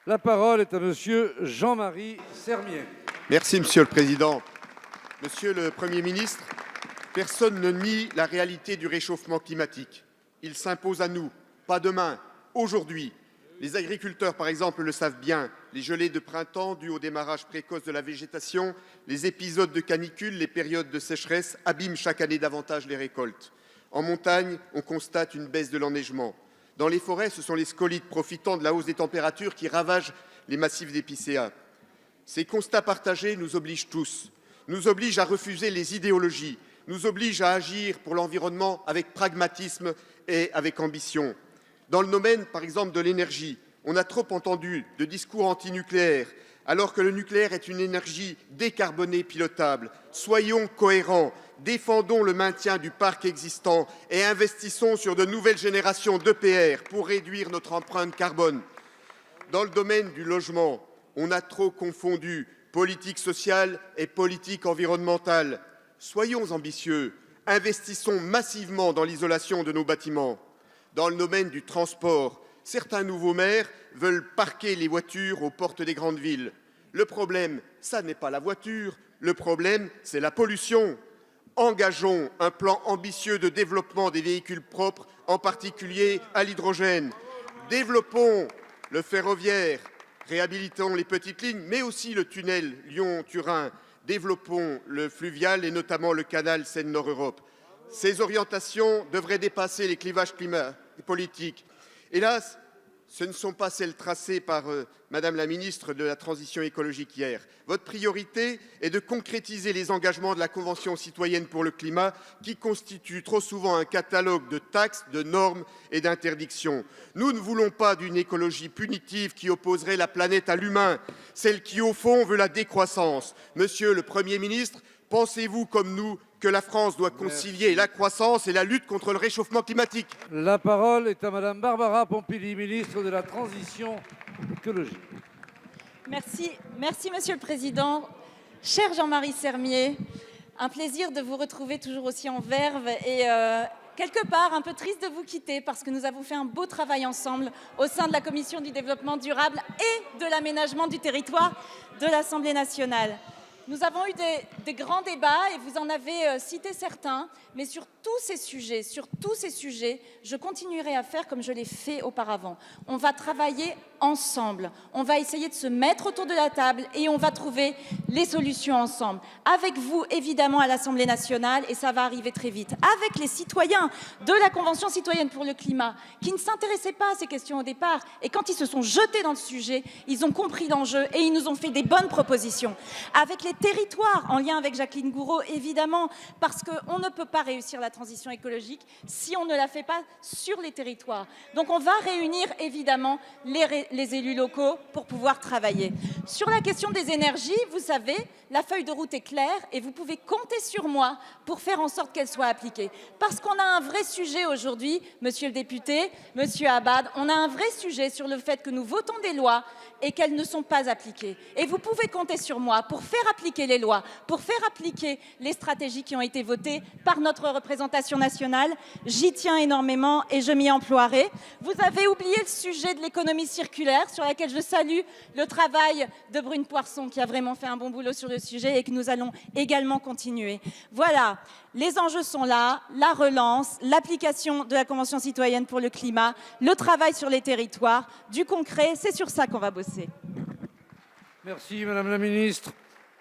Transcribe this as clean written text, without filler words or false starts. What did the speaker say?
La parole est à monsieur Jean-Marie Sermier. Merci, Monsieur le Président. Monsieur le Premier ministre, personne ne nie la réalité du réchauffement climatique. Il s'impose à nous, pas demain, aujourd'hui. Les agriculteurs, par exemple, le savent bien. Les gelées de printemps dues au démarrage précoce de la végétation, les épisodes de canicule, les périodes de sécheresse abîment chaque année davantage les récoltes. En montagne, on constate une baisse de l'enneigement. Dans les forêts, ce sont les scolytes profitant de la hausse des températures qui ravagent les massifs d'épicéas. Ces constats partagés nous obligent tous, nous obligent à refuser les idéologies, nous obligent à agir pour l'environnement avec pragmatisme et avec ambition. Dans le domaine, par exemple, de l'énergie, on a trop entendu de discours antinucléaires, alors que le nucléaire est une énergie décarbonée pilotable. Soyons cohérents, défendons le maintien du parc existant et investissons sur de nouvelles générations d'EPR pour réduire notre empreinte carbone. Dans le domaine du logement, on a trop confondu politique sociale et politique environnementale. Soyons ambitieux, investissons massivement dans l'isolation de nos bâtiments. Dans le domaine du transport, certains nouveaux maires veulent parquer les voitures aux portes des grandes villes. Le problème, ça n'est pas la voiture, le problème, c'est la pollution. Engageons un plan ambitieux de développement des véhicules propres, en particulier à l'hydrogène. Développons le ferroviaire, réhabilitons les petites lignes, mais aussi le tunnel Lyon-Turin. Développons le fluvial et notamment le canal Seine-Nord-Europe. Ces orientations devraient dépasser les clivages politiques. Hélas, ce ne sont pas celles tracées par Madame la ministre de la Transition écologique hier. Votre priorité est de concrétiser les engagements de la Convention citoyenne pour le climat qui constitue trop souvent un catalogue de taxes, de normes et d'interdictions. Nous ne voulons pas d'une écologie punitive qui opposerait la planète à l'humain, celle qui, au fond, veut la décroissance. Monsieur le Premier ministre, pensez-vous, comme nous, que la France doit concilier la croissance et la lutte contre le réchauffement climatique? La parole est à madame Barbara Pompili, ministre de la Transition écologique. Merci Monsieur le Président. Cher Jean-Marie Sermier, un plaisir de vous retrouver toujours aussi en verve et quelque part un peu triste de vous quitter parce que nous avons fait un beau travail ensemble au sein de la Commission du développement durable et de l'aménagement du territoire de l'Assemblée nationale. Nous avons eu des grands débats et vous en avez cité certains, mais sur tous ces sujets, je continuerai à faire comme je l'ai fait auparavant. On va travailler ensemble, on va essayer de se mettre autour de la table et on va trouver les solutions ensemble. Avec vous, évidemment, à l'Assemblée nationale, et ça va arriver très vite, avec les citoyens de la Convention citoyenne pour le climat, qui ne s'intéressaient pas à ces questions au départ, et quand ils se sont jetés dans le sujet, ils ont compris l'enjeu et ils nous ont fait des bonnes propositions. Avec les territoires, en lien avec Jacqueline Gourault, évidemment, parce qu'on ne peut pas réussir la transition écologique si on ne la fait pas sur les territoires. Donc on va réunir, évidemment, les élus locaux pour pouvoir travailler. Sur la question des énergies, vous savez, la feuille de route est claire et vous pouvez compter sur moi pour faire en sorte qu'elle soit appliquée. Parce qu'on a un vrai sujet aujourd'hui, monsieur le député, monsieur Abad, on a un vrai sujet sur le fait que nous votons des lois et qu'elles ne sont pas appliquées. Et vous pouvez compter sur moi pour faire appliquer les lois, pour faire appliquer les stratégies qui ont été votées par notre représentation nationale. J'y tiens énormément et je m'y emploierai. Vous avez oublié le sujet de l'économie circulaire, sur laquelle je salue le travail de Brune Poirson, qui a vraiment fait un bon boulot sur le sujet et que nous allons également continuer. Voilà, les enjeux sont là, la relance, l'application de la Convention citoyenne pour le climat, le travail sur les territoires, du concret, c'est sur ça qu'on va bosser. Merci madame la ministre.